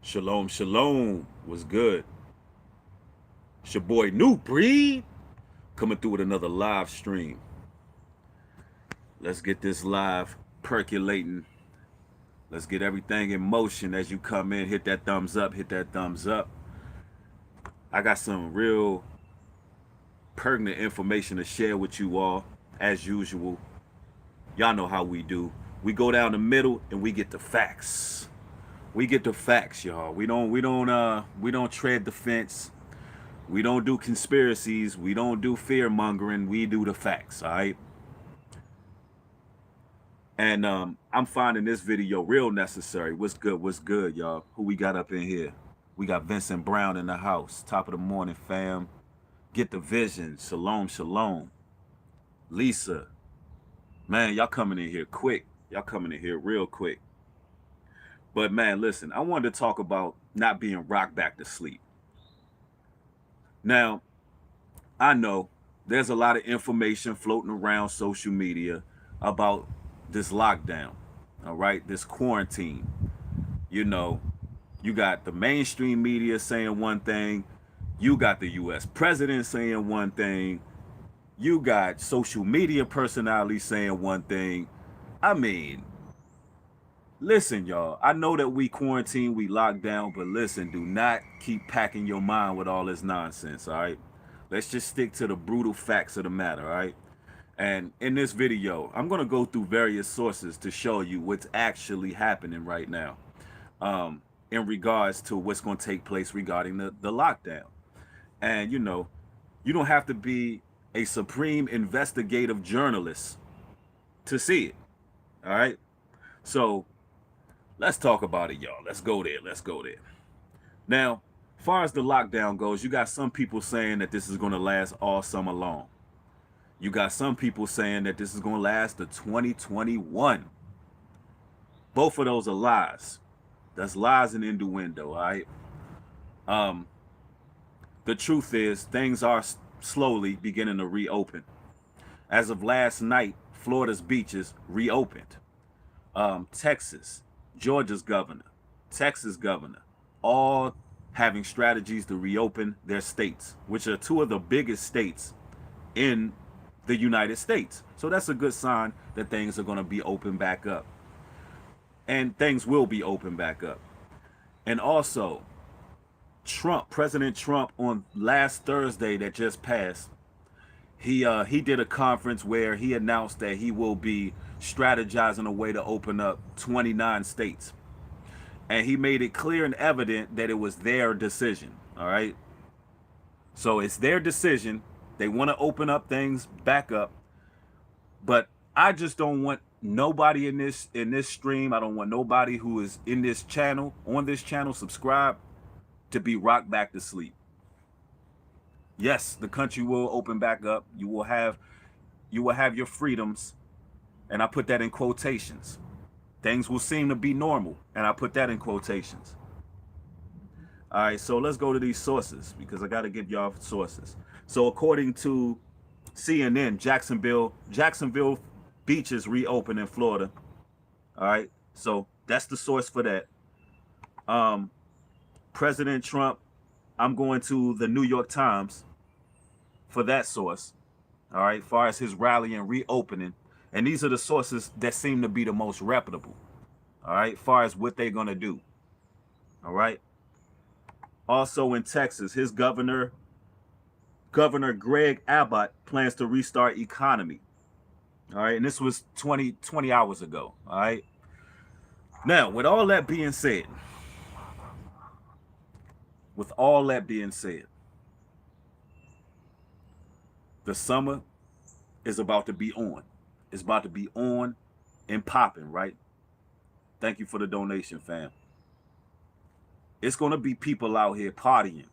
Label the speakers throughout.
Speaker 1: Shalom, shalom. Was good. It's your boy New Breed coming through with another live stream. Let's get this live percolating. Let's get everything in motion as you come in. Hit that thumbs up. Hit that thumbs up. I got some real pertinent information to share with you all, as usual. Y'all know how we do. We go down the middle and we get the facts. We get the facts, y'all. We don't tread the fence. We don't do conspiracies. We don't do fear mongering. We do the facts, all right? And I'm finding this video real necessary. What's good? What's good, y'all? Who we got up in here? We got Vincent Brown in the house. Top of the morning, fam. Get the vision. Shalom, shalom. Lisa. Man, y'all coming in here quick. Y'all coming in here real quick. But man, listen, I wanted to talk about not being rocked back to sleep. Now, I know there's a lot of information floating around social media about this lockdown, all right, this quarantine. You know, you got the mainstream media saying one thing, you got the US president saying one thing, you got social media personalities saying one thing. I mean, listen, y'all, I know that we quarantine, we locked down, but listen, do not keep packing your mind with all this nonsense, all right? Let's just stick to the brutal facts of the matter, all right? And in this video, I'm going to go through various sources to show you what's actually happening right now in regards to what's going to take place regarding the lockdown. And, you know, you don't have to be a supreme investigative journalist to see it, all right? So let's talk about it, y'all. Let's go there. Let's go there. Now, as far as the lockdown goes, you got some people saying that this is going to last all summer long. You got some people saying that this is going to last to 2021. Both of those are lies. That's lies and innuendo, all right? The truth is, things are slowly beginning to reopen. As of last night, Florida's beaches reopened. Texas, Georgia's governor, Texas governor, all having strategies to reopen their states, which are two of the biggest states in the United States. So that's a good sign that things are going to be open back up. And things will be open back up. And also, President Trump, on last Thursday that just passed, he did a conference where he announced that he will be strategizing a way to open up 29 states. And he made it clear and evident that it was their decision, all right? So it's their decision. They want to open up things back up. But I just don't want nobody in this stream, I don't want nobody who is in this channel, on this channel, subscribe, to be rocked back to sleep. Yes, the country will open back up. You will have your freedoms, and I put that in quotations. Things will seem to be normal, and I put that in quotations. All right, so let's go to these sources because I got to get y'all sources. So according to CNN, Jacksonville beaches reopen in Florida. All right, so that's the source for that. President Trump, I'm going to the New York Times for that source. All right, as far as his rally and reopening. And these are the sources that seem to be the most reputable. All right, as far as what they're going to do. All right. Also in Texas, his Governor Greg Abbott plans to restart economy. All right, and this was 20 hours ago. All right. Now, with all that being said, the summer is about to be on. It's about to be on and popping, right? Thank you for the donation, fam. It's going to be people out here partying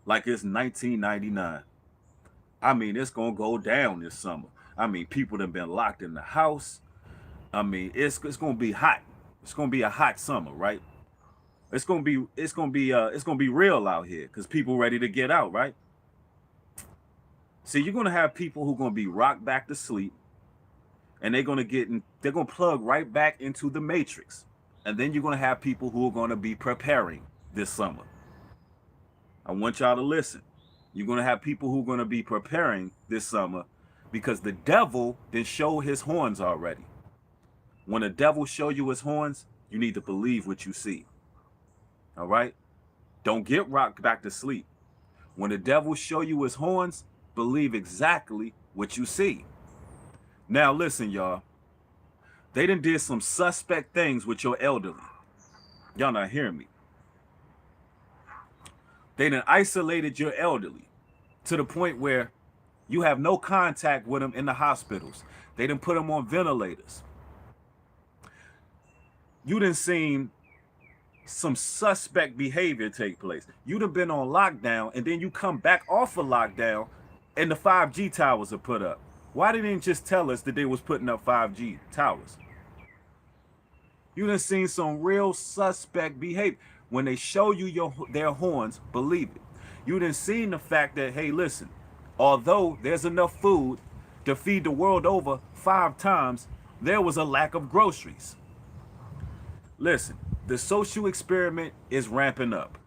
Speaker 1: like it's 1999. I mean, it's going to go down this summer. I mean, people have been locked in the house. I mean, it's going to be hot. It's going to be a hot summer, right? It's going to be real out here because people ready to get out, right? See, you're going to have people who are going to be rocked back to sleep, and they're going to plug right back into the matrix. And then you're going to have people who are going to be preparing this summer. I want y'all to listen. You're going to have people who are going to be preparing this summer because the devil didn't show his horns already. When the devil show you his horns, you need to believe what you see. All right? Don't get rocked back to sleep. When the devil show you his horns, believe exactly what you see. Now listen, y'all. They done did some suspect things with your elderly. Y'all not hearing me. They done isolated your elderly to the point where you have no contact with them in the hospitals. They done put them on ventilators. You done seen some suspect behavior take place. You done been on lockdown and then you come back off of lockdown and the 5G towers are put up. Why didn't they just tell us that they was putting up 5G towers? You done seen some real suspect behavior. When they show you their horns, believe it. You done seen the fact that, hey, listen, although there's enough food to feed the world over 5 times, there was a lack of groceries. Listen, the social experiment is ramping up.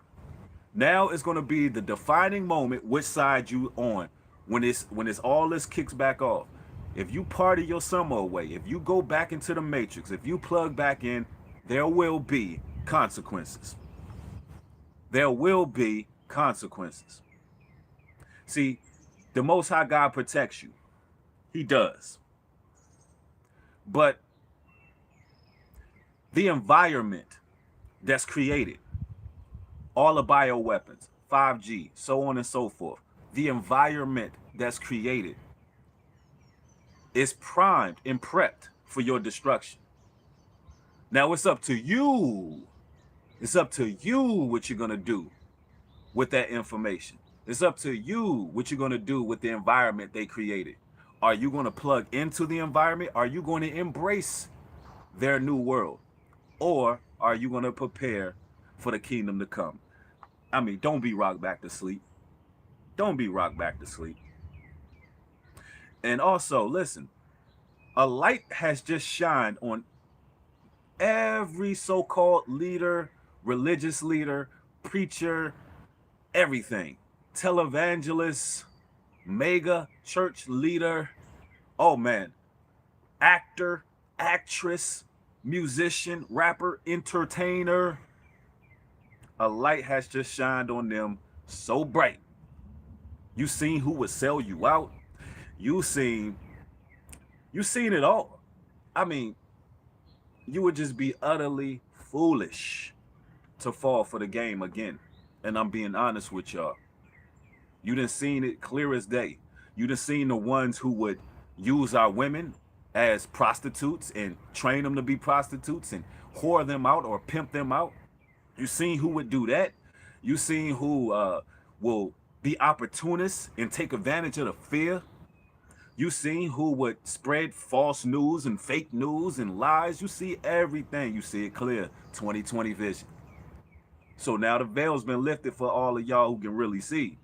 Speaker 1: Now it's going to be the defining moment which side you on when it's all this kicks back off. If you party your summer away, if you go back into the matrix, if you plug back in, there will be consequences. There will be consequences. See, the Most High God protects you. He does. But the environment that's created, all the bioweapons, 5G, so on and so forth, the environment that's created is primed and prepped for your destruction. Now it's up to you. It's up to you what you're going to do with that information. It's up to you what you're going to do with the environment they created. Are you going to plug into the environment? Are you going to embrace their new world? Or are you going to prepare for the kingdom to come? I mean, don't be rocked back to sleep. Don't be rocked back to sleep. And also, listen, a light has just shined on every so-called leader, religious leader, preacher, everything. Televangelist, mega church leader, oh man, actor, actress, musician, rapper, entertainer. A light has just shined on them so bright. You seen who would sell you out. You seen it all. I mean, you would just be utterly foolish to fall for the game again. And I'm being honest with y'all. You done seen it clear as day. You done seen the ones who would use our women as prostitutes and train them to be prostitutes and whore them out or pimp them out. You seen who would do that. You seen who will be opportunists and take advantage of the fear. You seen who would spread false news and fake news and lies. You see everything. You see it clear. 2020 vision. So now the veil's been lifted for all of y'all who can really see.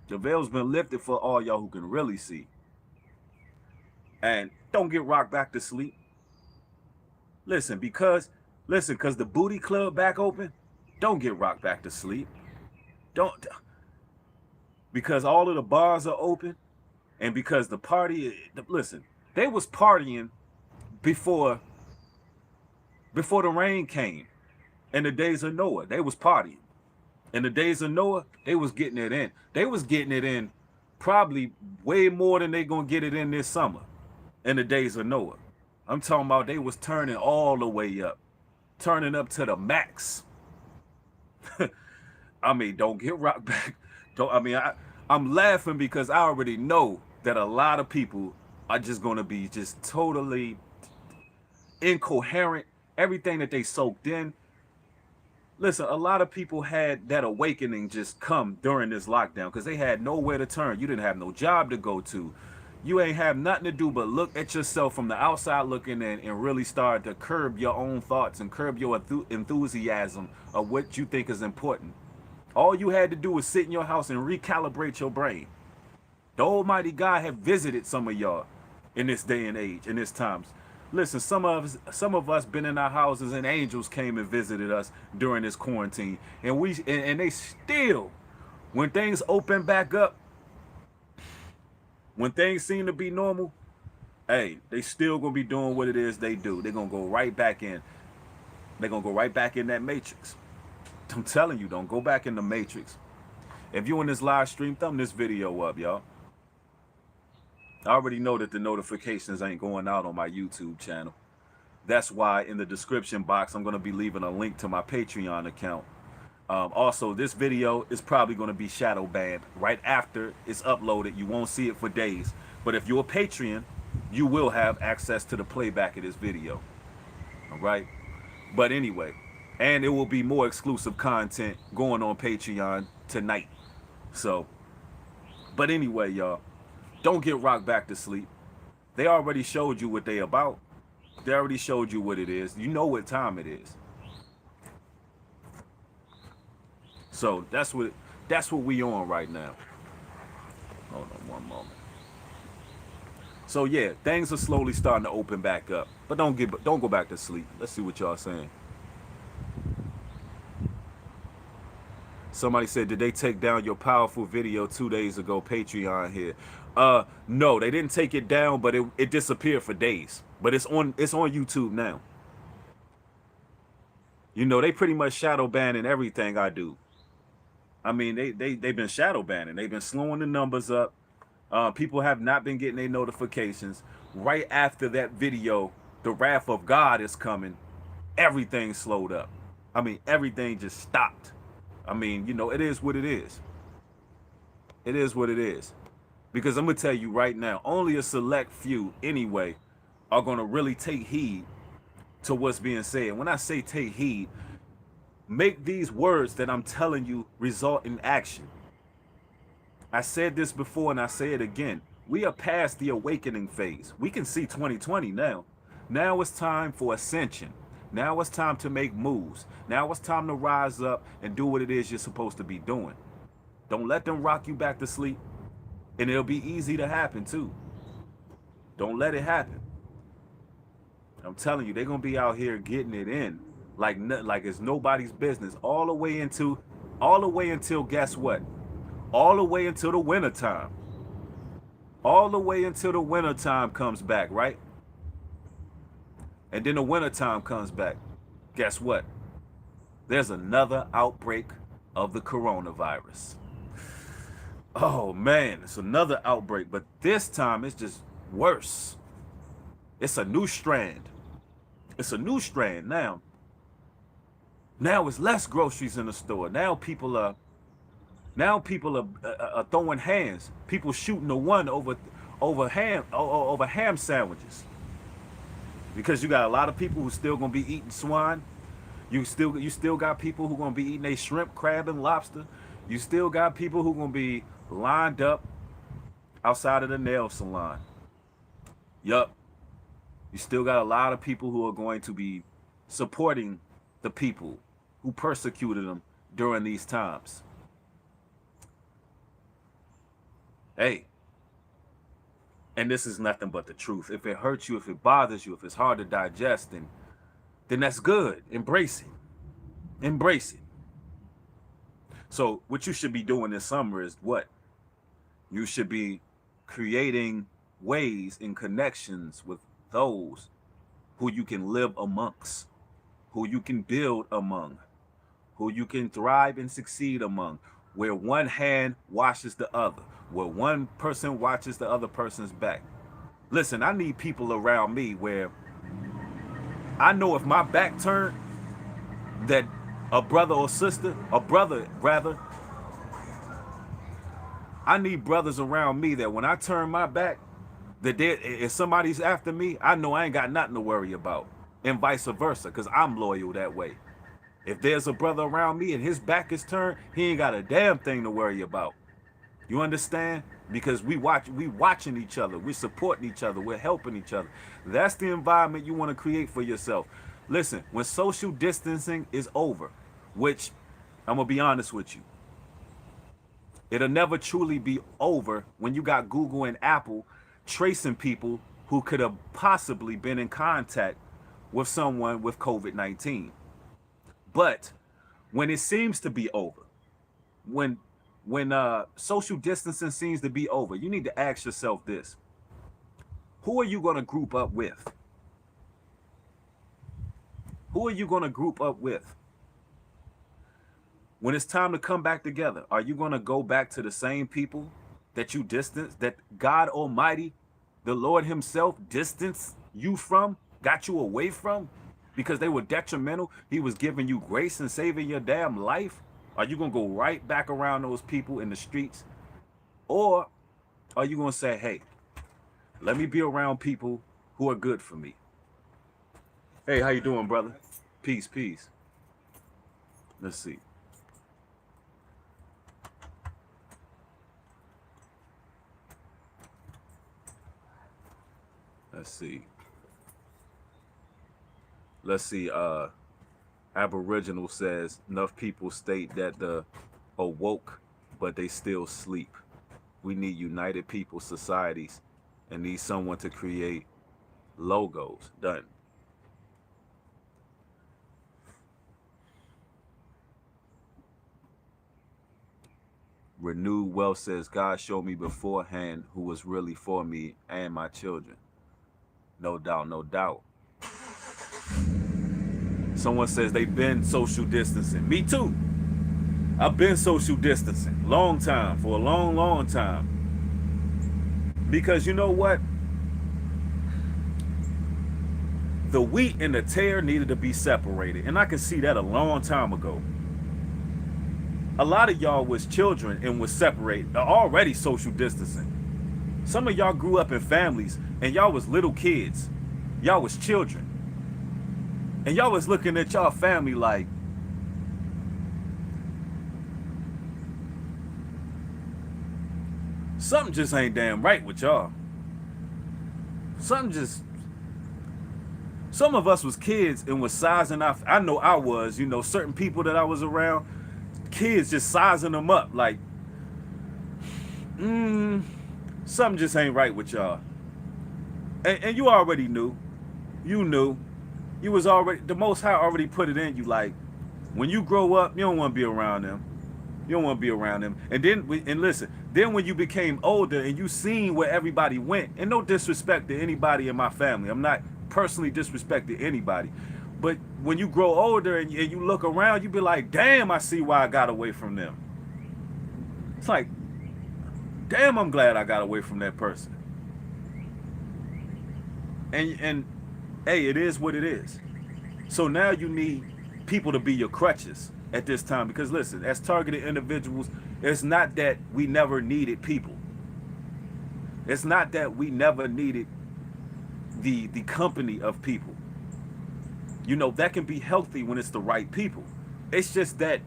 Speaker 1: The veil's been lifted for all y'all who can really see. And don't get rocked back to sleep. Listen, because the booty club back open, don't get rocked back to sleep. Don't. Because all of the bars are open. And because the party, listen, they was partying before the rain came. In the days of Noah, they was partying. In the days of Noah, they was getting it in. They was getting it in probably way more than they gonna get it in this summer. In the days of Noah. I'm talking about they was turning all the way up. Turning up to the max. I mean, don't get rocked back. I'm laughing because I already know that a lot of people are just going to be just totally incoherent. Everything that they soaked in. Listen, a lot of people had that awakening just come during this lockdown because they had nowhere to turn. You didn't have no job to go to. You ain't have nothing to do but look at yourself from the outside looking in and really start to curb your own thoughts and curb your enthusiasm of what you think is important. All you had to do was sit in your house and recalibrate your brain. The Almighty God have visited some of y'all in this day and age, in this times. Listen, some of us been in our houses and angels came and visited us during this quarantine, and and they still, when things open back up, when things seem to be normal, hey, they still gonna be doing what it is they do. They're gonna go right back in. They're gonna go right back in that matrix. I'm telling you, don't go back in the matrix. If you in this live stream, thumb this video up, y'all. I already know that the notifications ain't going out on my YouTube channel. That's why in the description box, I'm going to be leaving a link to my Patreon account. Also, this video is probably going to be shadow banned right after it's uploaded. You won't see it for days. But if you're a Patreon, you will have access to the playback of this video. All right. But anyway, and it will be more exclusive content going on Patreon tonight. So, but anyway, y'all, don't get rocked back to sleep. They already showed you what they about. They already showed you what it is. You know what time it is. So that's what we on right now. Hold on one moment. So yeah, things are slowly starting to open back up. But don't go back to sleep. Let's see what y'all saying. Somebody said, did they take down your powerful video 2 days ago? Patreon here. No, they didn't take it down, but it disappeared for days. But it's on YouTube now. You know, they pretty much shadow banning everything I do. I mean, they've been shadow banning. They've been slowing the numbers up. People have not been getting their notifications. Right after that video, the wrath of God is coming. Everything slowed up. I mean, everything just stopped. I mean, you know, it is what it is. It is what it is. Because I'm going to tell you right now, only a select few anyway are going to really take heed to what's being said. When I say take heed, make these words that I'm telling you result in action. I said this before and I say it again. We are past the awakening phase. We can see 2020 now. Now it's time for ascension. Now it's time to make moves. Now it's time to rise up and do what it is you're supposed to be doing. Don't let them rock you back to sleep. And it'll be easy to happen too. Don't let it happen. I'm telling you, they're going to be out here getting it in like it's nobody's business all the way until guess what? All the way until the winter time. All the way until the winter time comes back, right? And then the winter time comes back. Guess what? There's another outbreak of the coronavirus. Oh man, it's another outbreak, but this time it's just worse. It's a new strand. It's a new strand now. Now it's less groceries in the store. Now people are throwing hands. People shooting the one over ham sandwiches. Because you got a lot of people who still gonna be eating swine. You still got people who gonna be eating a shrimp, crab, and lobster. You still got people who gonna be lined up outside of the nail salon. Yup. You still got a lot of people who are going to be supporting the people who persecuted them during these times. Hey. And this is nothing but the truth. If it hurts you, if it bothers you, if it's hard to digest, then that's good. Embrace it. Embrace it. So what you should be doing this summer is what? You should be creating ways and connections with those who you can live amongst, who you can build among, who you can thrive and succeed among, where one hand washes the other, where one person watches the other person's back. Listen, I need people around me where I know if my back turned, that a brother or sister, a brother rather, I need brothers around me that when I turn my back, that if somebody's after me, I know I ain't got nothing to worry about, and vice versa, because I'm loyal that way. If there's a brother around me and his back is turned, he ain't got a damn thing to worry about. You understand? Because we watching each other, we're supporting each other, we're helping each other. That's the environment you want to create for yourself. Listen, when social distancing is over, which I'm gonna be honest with you, it'll never truly be over when you got Google and Apple tracing people who could have possibly been in contact with someone with COVID-19. But when it seems to be over, when social distancing seems to be over, you need to ask yourself this: who are you going to group up with? Who are you going to group up with? When it's time to come back together, are you going to go back to the same people that you distanced, that God Almighty, the Lord himself, distanced you from, got you away from, because they were detrimental? He was giving you grace and saving your damn life. Are you going to go right back around those people in the streets? Or are you going to say, hey, let me be around people who are good for me? Hey, how you doing, brother? Peace, peace. Let's see. Let's see. Let's see. Aboriginal says enough people state that the awoke, but they still sleep. We need united people societies and need someone to create logos. Done. Renewed Wealth says, God showed me beforehand who was really for me and my children. No doubt, no doubt. Someone says they've been social distancing. Me too. I've been social distancing. Long time. For a long, long time. Because you know what? The wheat and the tare needed to be separated. And I can see that a long time ago. A lot of y'all was children and was separated, already social distancing. Some of y'all grew up in families and y'all was little kids. Y'all was children. And y'all was looking at y'all family like, something just ain't damn right with y'all. Some of us was kids and was sizing off. I know I was, you know, certain people that I was around, kids just sizing them up like, something just ain't right with y'all. And you already knew. You knew. You was already, the Most High already put it in you, like, when you grow up, you don't want to be around them. You don't want to be around them. And then, and listen, then when you became older and you seen where everybody went, and no disrespect to anybody in my family, I'm not personally disrespecting anybody, but when you grow older and you look around, you be like, damn, I see why I got away from them. It's like, damn, I'm glad I got away from that person. And hey, it is what it is. So now you need people to be your crutches at this time, because listen, as targeted individuals, it's not that we never needed people. It's not that we never needed the company of people. You know, that can be healthy when it's the right people. It's just that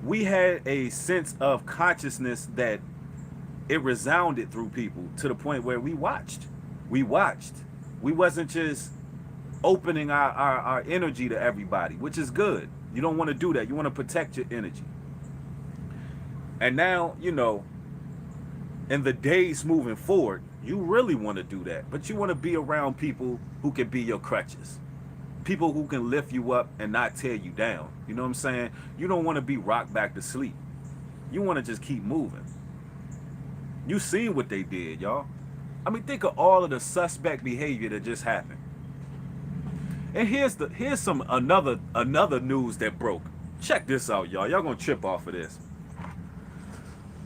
Speaker 1: we had a sense of consciousness that it resounded through people to the point where we watched. We wasn't just opening our energy to everybody, which is good. You don't want to do that. You want to protect your energy. And now, you know, in the days moving forward, you really want to do that. But you want to be around people who can be your crutches. People who can lift you up and not tear you down. You know what I'm saying? You don't want to be rocked back to sleep. You want to just keep moving. You seen what they did, y'all. I mean, think of all of the suspect behavior that just happened. And here's another news that broke. Check this out, y'all. Y'all gonna trip off of this.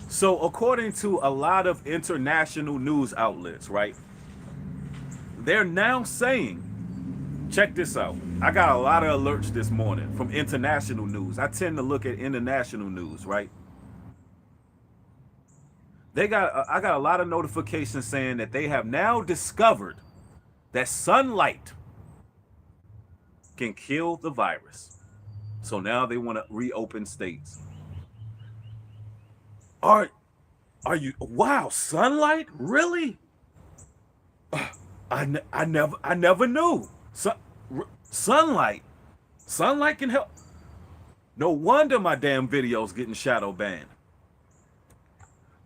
Speaker 1: So according to a lot of international news outlets, right? They're now saying, check this out. I got a lot of alerts this morning from international news. I tend to look at international news, right? I got a lot of notifications saying that they have now discovered that sunlight can kill the virus. So now they want to reopen states. Are you, wow, sunlight? Really? I never knew. Sunlight can help. No wonder my damn video's getting shadow banned.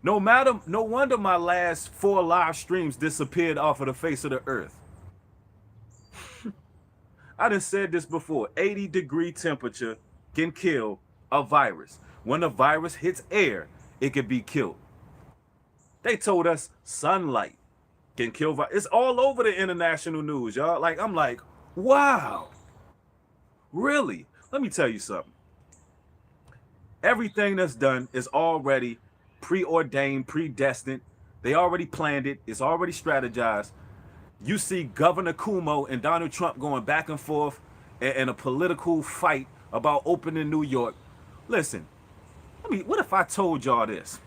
Speaker 1: No wonder my last 4 live streams disappeared off of the face of the earth. I done said this before. 80-degree temperature can kill a virus. When a virus hits air, it can be killed. They told us sunlight can kill virus. It's all over the international news, y'all. Like, I'm like, wow. Really? Let me tell you something. Everything that's done is already preordained, predestined. They already planned it. It's already strategized. You see Governor Cuomo and Donald Trump going back and forth in a political fight about opening New York. Listen, what if I told y'all this?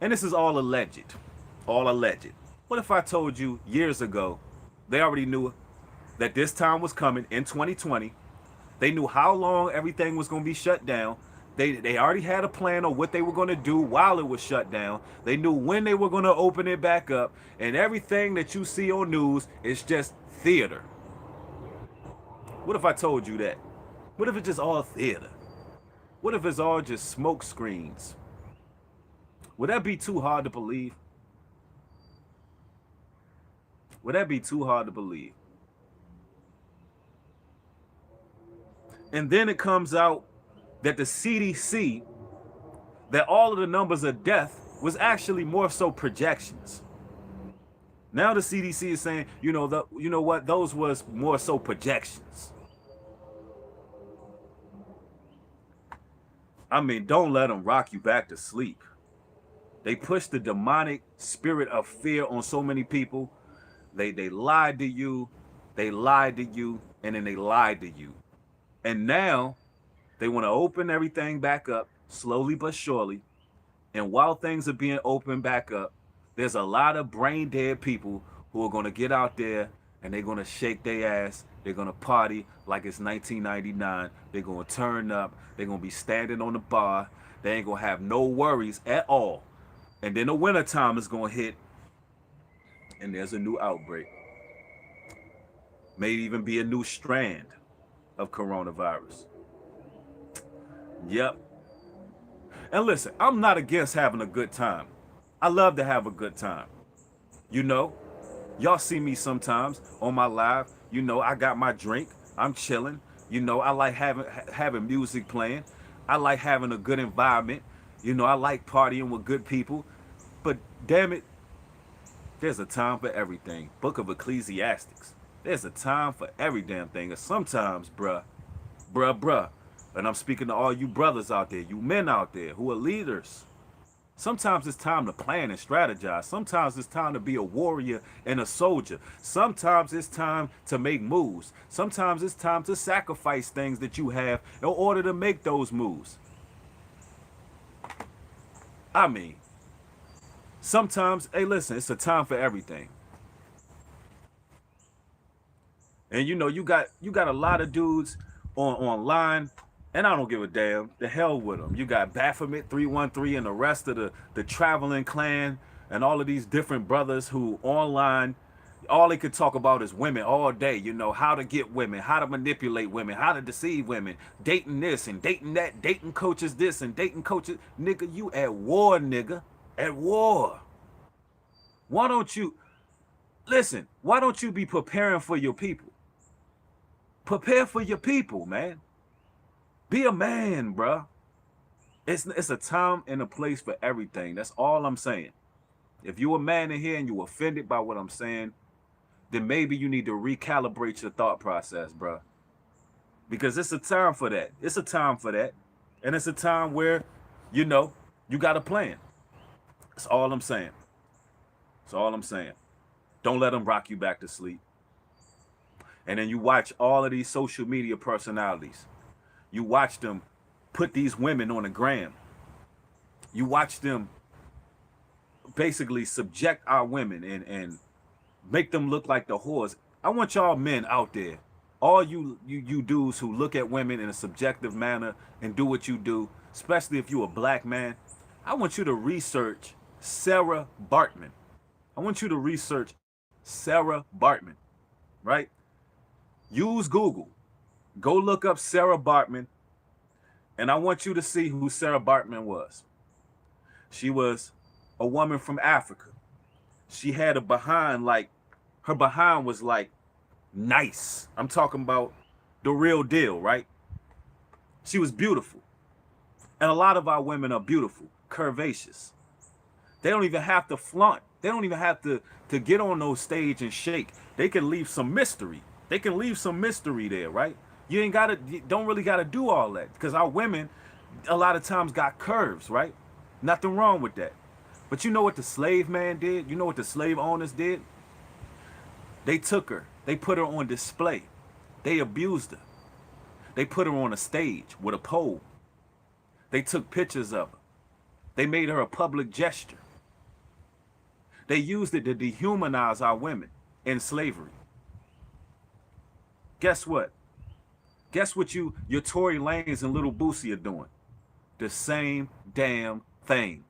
Speaker 1: And this is all alleged. All alleged. What if I told you years ago, they already knew that this time was coming in 2020. They knew how long everything was going to be shut down. They already had a plan on what they were going to do while it was shut down. They knew when they were going to open it back up. And everything that you see on news is just theater. What if I told you that? What if it's just all theater? What if it's all just smoke screens? Would that be too hard to believe? Would that be too hard to believe? And then it comes out that the CDC, that all of the numbers of death was actually more so projections. Now the CDC is saying, you know what, those was more so projections. I mean, don't let them rock you back to sleep. They push the demonic spirit of fear on so many people. They lied to you, and then they lied to you. And now they want to open everything back up slowly but surely. And while things are being opened back up, there's a lot of brain dead people who are going to get out there and they're going to shake their ass. They're going to party like it's 1999. They're going to turn up. They're going to be standing on the bar. They ain't going to have no worries at all. And then the winter time is going to hit and there's a new outbreak. May even be a new strand of coronavirus. Yep. And listen, I'm not against having a good time. I love to have a good time. You know, y'all see me sometimes on my live. You know, I got my drink. I'm chilling. You know, I like having music playing. I like having a good environment. You know, I like partying with good people. But damn it, there's a time for everything. Book of Ecclesiastics. There's a time for every damn thing. And sometimes, bruh, and I'm speaking to all you brothers out there, you men out there who are leaders. Sometimes it's time to plan and strategize. Sometimes it's time to be a warrior and a soldier. Sometimes it's time to make moves. Sometimes it's time to sacrifice things that you have in order to make those moves. I mean, sometimes, hey, listen, it's a time for everything. And you know, you got a lot of dudes online, and I don't give a damn. The hell with them. You got Baphomet 313 and the rest of the traveling clan and all of these different brothers who online, all they could talk about is women all day. You know, how to get women, how to manipulate women, how to deceive women, dating this and dating that, dating coaches this and dating coaches. Nigga, you at war, nigga. At war. Why don't you, listen, why don't you be preparing for your people? Prepare for your people, man. Be a man, bruh. It's a time and a place for everything. That's all I'm saying. If you're a man in here and you're offended by what I'm saying, then maybe you need to recalibrate your thought process, bruh. Because it's a time for that. It's a time for that. And it's a time where, you know, you got a plan. That's all I'm saying. That's all I'm saying. Don't let them rock you back to sleep. And then you watch all of these social media personalities. You watch them put these women on the gram. You watch them basically subject our women and make them look like the whores. I want y'all men out there, all you dudes who look at women in a subjective manner and do what you do, especially if you're a black man, I want you to research Sarah Bartman. I want you to research Sarah Bartman, right? Use Google. Go look up Sarah Bartman, and I want you to see who Sarah Bartman was. She was a woman from Africa. She had a behind like, her behind was like nice. I'm talking about the real deal, right? She was beautiful. And a lot of our women are beautiful, curvaceous. They don't even have to flaunt. They don't even have to get on those stage and shake. They can leave some mystery. They can leave some mystery there, right? You don't really gotta do all that, because our women a lot of times got curves, right? Nothing wrong with that. But you know what the slave man did? You know what the slave owners did? They took her. They put her on display. They abused her. They put her on a stage with a pole. They took pictures of her. They made her a public gesture. They used it to dehumanize our women in slavery. Guess what? Guess what your Tory Lanez and Little Boosie are doing? The same damn thing.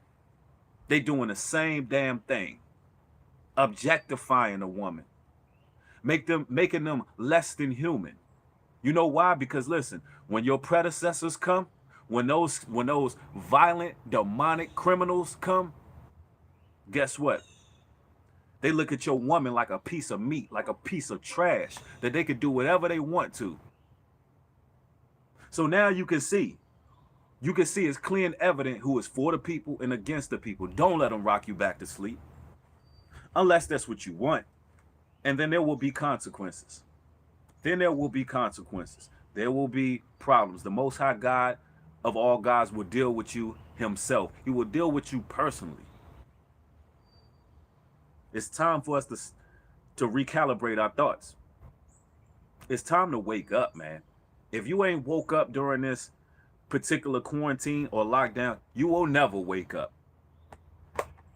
Speaker 1: They doing the same damn thing. Objectifying a woman. Making them less than human. You know why? Because listen, when your predecessors come, when those violent, demonic criminals come, guess what? They look at your woman like a piece of meat, like a piece of trash, that they could do whatever they want to. So now you can see it's clear and evident who is for the people and against the people. Don't let them rock you back to sleep, unless that's what you want. And then there will be consequences. Then there will be consequences. There will be problems. The Most High God of all gods will deal with you himself. He will deal with you personally. It's time for us to recalibrate our thoughts. It's time to wake up, man. If you ain't woke up during this particular quarantine or lockdown, you will never wake up.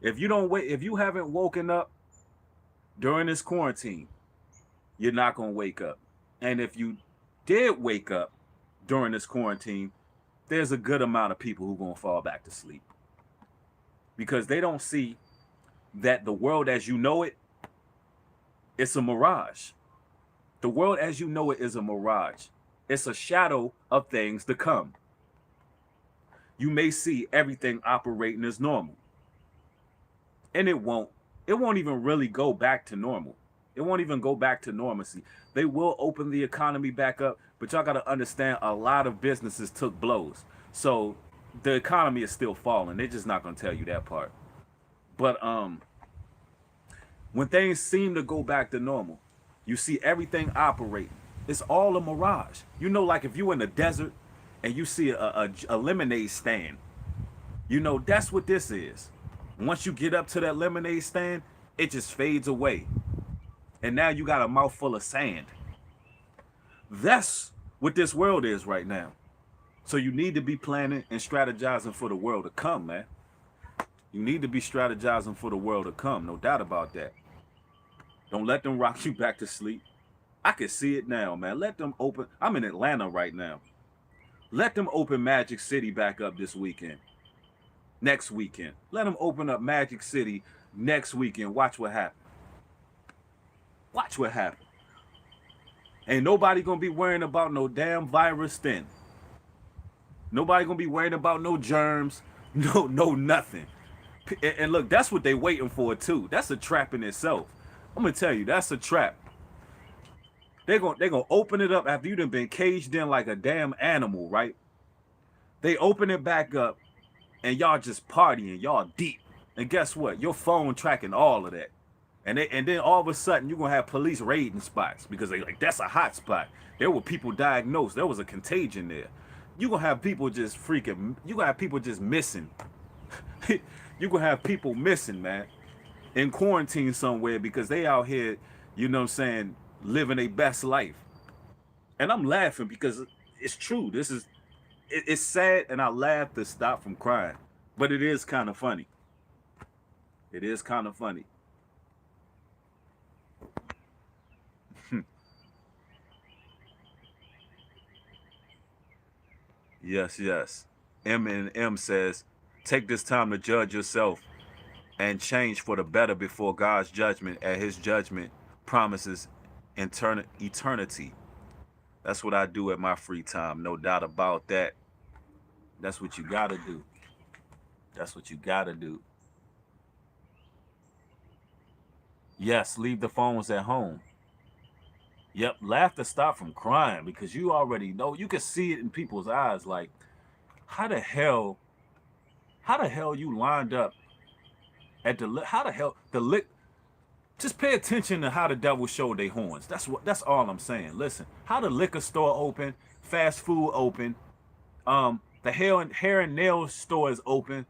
Speaker 1: If you haven't woken up during this quarantine, you're not going to wake up. And if you did wake up during this quarantine, there's a good amount of people who are going to fall back to sleep, because they don't see that the world as you know it, it's a mirage. The world as you know it is a mirage. It's a shadow of things to come. You may see everything operating as normal, and it won't even really go back to normal. It won't even go back to normalcy. They will open the economy back up, but y'all got to understand, a lot of businesses took blows. So the economy is still falling. They're just not going to tell you that part. But when things seem to go back to normal, you see everything operating. It's all a mirage. You know, like if you're in the desert and you see a lemonade stand, you know, that's what this is. Once you get up to that lemonade stand, it just fades away. And now you got a mouthful of sand. That's what this world is right now. So you need to be planning and strategizing for the world to come, man. You need to be strategizing for the world to come. No doubt about that. Don't let them rock you back to sleep. I can see it now, man. Let them open. I'm in Atlanta right now. Let them open Magic City back up this weekend. Next weekend. Let them open up Magic City next weekend. Watch what happens. Watch what happens. Ain't nobody gonna be worrying about no damn virus then. Nobody gonna be worrying about no germs. No nothing. And look, that's what they waiting for too. That's a trap in itself. I'm gonna tell you, that's a trap. They're gonna open it up after you done been caged in like a damn animal, right? They open it back up, and y'all just partying, y'all deep. And guess what? Your phone tracking all of that. And then all of a sudden you're gonna have police raiding spots because they like, that's a hot spot. There were people diagnosed. There was a contagion there. You're gonna have people just freaking. You gonna have people just missing. You're gonna have people missing, man, in quarantine somewhere because they out here, you know what I'm saying, living their best life. And I'm laughing because it's true. It's sad, and I laugh to stop from crying. But it is kind of funny. It is kind of funny. Yes. M says, take this time to judge yourself and change for the better before God's judgment, and his judgment promises eternity. That's what I do at my free time. No doubt about that. That's what you gotta do. That's what you gotta do. Yes, leave the phones at home. Yep, laughter stop from crying because you already know, you can see it in people's eyes. Like, how the hell, how the hell you lined up at how the hell the lick? Just pay attention to how the devil showed their horns. That's all I'm saying. Listen, how the liquor store open, fast food open, the hair and nail store is open,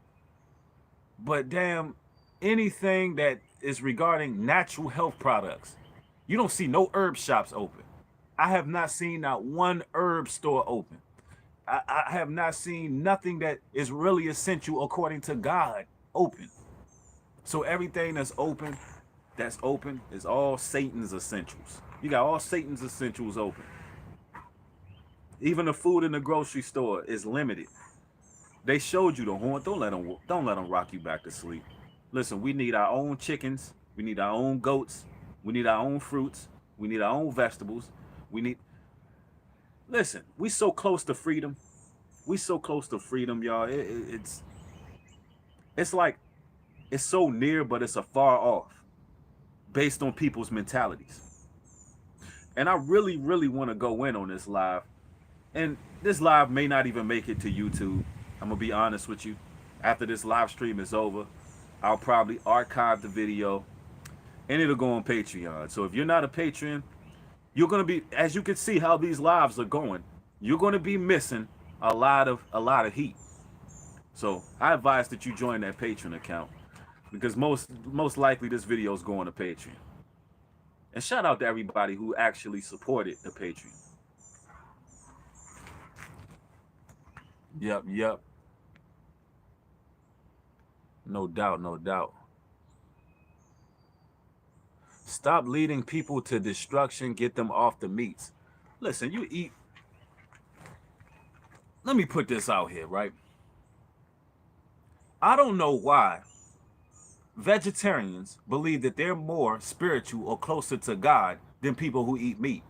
Speaker 1: but damn, anything that is regarding natural health products, you don't see no herb shops open. I have not seen not one herb store open. I have not seen nothing that is really essential according to God open. So everything that's open is all Satan's essentials. You got all Satan's essentials open. Even the food in the grocery store is limited. They showed you the horn. Don't let them rock you back to sleep. Listen, we need our own chickens. We need our own goats. We need our own fruits. We need our own vegetables. We need. Listen, we so close to freedom. We so close to freedom, y'all. It's like it's so near, but it's a far off, based on people's mentalities. And I really, really want to go in on this live. And this live may not even make it to YouTube. I'm gonna be honest with you. After this live stream is over, I'll probably archive the video and it'll go on Patreon. So if you're not a patron, you're gonna be, as you can see how these lives are going, you're gonna be missing a lot of heat. So I advise that you join that Patreon account because most likely this video is going to Patreon. And shout out to everybody who actually supported the Patreon. Yep. No doubt, no doubt. Stop leading people to destruction. Get them off the meats. Listen, you eat. Let me put this out here, right? I don't know why vegetarians believe that they're more spiritual or closer to God than people who eat meat.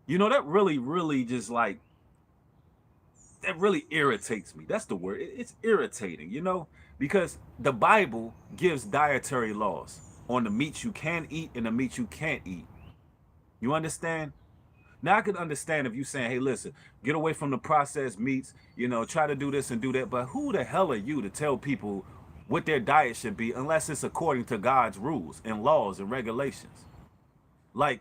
Speaker 1: You know, that really just like, that really irritates me. That's the word. It's irritating, you know, because the Bible gives dietary laws on the meat you can eat and the meat you can't eat. You understand? Now I can understand if you saying, hey, listen, get away from the processed meats, you know, try to do this and do that. But who the hell are you to tell people what their diet should be unless it's according to God's rules and laws and regulations? Like,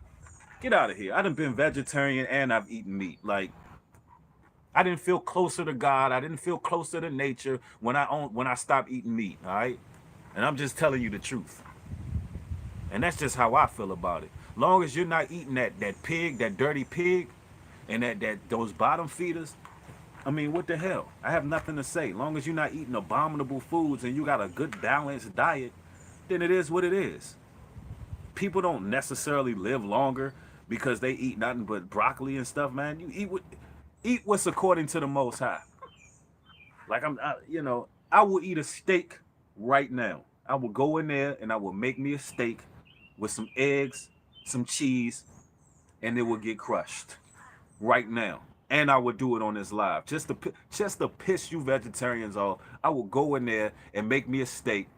Speaker 1: get out of here. I done been vegetarian and I've eaten meat. Like, I didn't feel closer to God. I didn't feel closer to nature when I stopped eating meat, all right? And I'm just telling you the truth. And that's just how I feel about it. Long as you're not eating that pig, that dirty pig, and those bottom feeders, I mean, what the hell? I have nothing to say. Long as you're not eating abominable foods and you got a good balanced diet, then it is what it is. People don't necessarily live longer because they eat nothing but broccoli and stuff, man. You eat what's according to the Most High. Like I will eat a steak right now. I will go in there and I will make me a steak with some eggs, some cheese, and it will get crushed right now. And I would do it on this live just to piss you vegetarians off. I will go in there and make me a steak,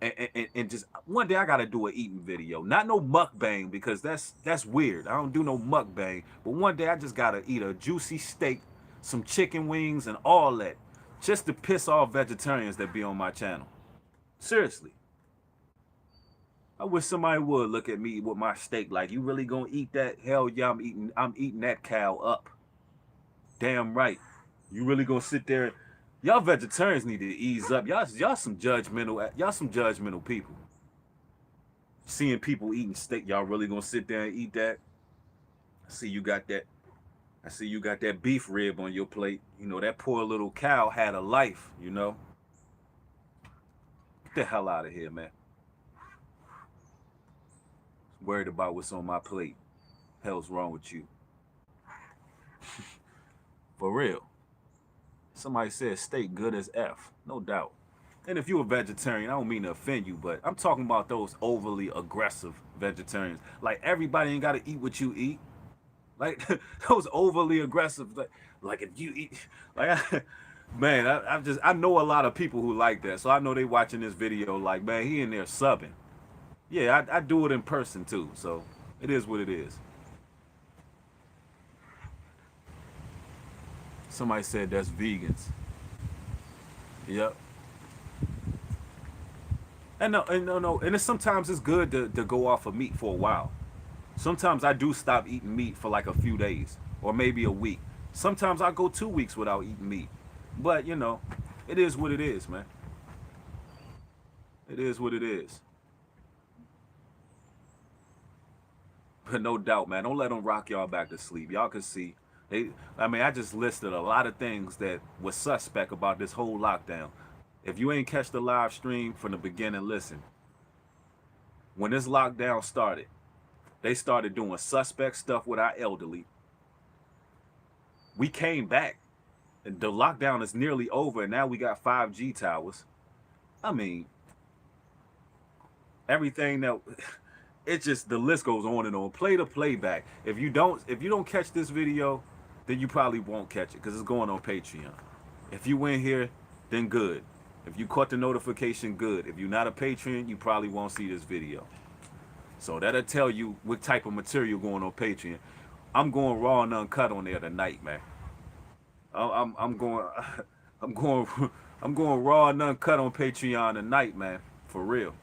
Speaker 1: and just one day I gotta do an eating video, not no mukbang because that's weird. I don't do no mukbang, but one day I just gotta eat a juicy steak, some chicken wings, and all that, just to piss off vegetarians that be on my channel. Seriously. I wish somebody would look at me with my steak like, you really gonna eat that? Hell yeah, I'm eating that cow up. Damn right. You really gonna sit there? Y'all vegetarians need to ease up. Y'all some judgmental people. Seeing people eating steak, y'all really gonna sit there and eat that? I see you got that beef rib on your plate. You know, that poor little cow had a life, you know. Get the hell out of here, man. Worried about what's on my plate. Hell's wrong with you? For real. Somebody said steak good as F. No doubt. And if you're a vegetarian, I don't mean to offend you, but I'm talking about those overly aggressive vegetarians. Like, everybody ain't got to eat what you eat. Like, those overly aggressive, like if you eat, like, Man, I know a lot of people who like that, so I know they watching this video like, man, he in there subbing. Yeah, I do it in person too, so it is what it is. Somebody said that's vegans. Yep. And no, and no, and it's, sometimes it's good to go off of meat for a while. Sometimes I do stop eating meat for like a few days or maybe a week. Sometimes I go 2 weeks without eating meat. But it is what it is, man. It is what it is. But no doubt, man. Don't let them rock y'all back to sleep. Y'all can see. I mean, I just listed a lot of things that was suspect about this whole lockdown. If you ain't catch the live stream from the beginning, listen. When this lockdown started, they started doing suspect stuff with our elderly. We came back. The lockdown is nearly over, and now we got 5G towers. I mean, everything that it's just, the list goes on and on. Play the playback. If you don't catch this video, then you probably won't catch it because it's going on Patreon. If you went here, then good. If you caught the notification, good. If you're not a Patreon, you probably won't see this video. So that'll tell you what type of material going on Patreon. I'm going raw and uncut on there tonight, man. I'm going I'm going I'm going raw and uncut on Patreon tonight, man. For real.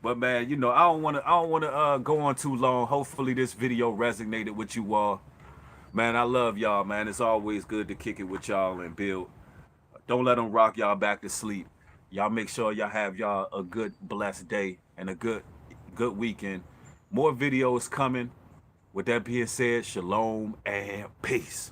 Speaker 1: But man, I don't wanna go on too long. Hopefully this video resonated with you all. Man, I love y'all, man. It's always good to kick it with y'all and build. Don't let them rock y'all back to sleep. Y'all make sure y'all have y'all a good blessed day and a good weekend. More videos coming. With that being said, shalom and peace.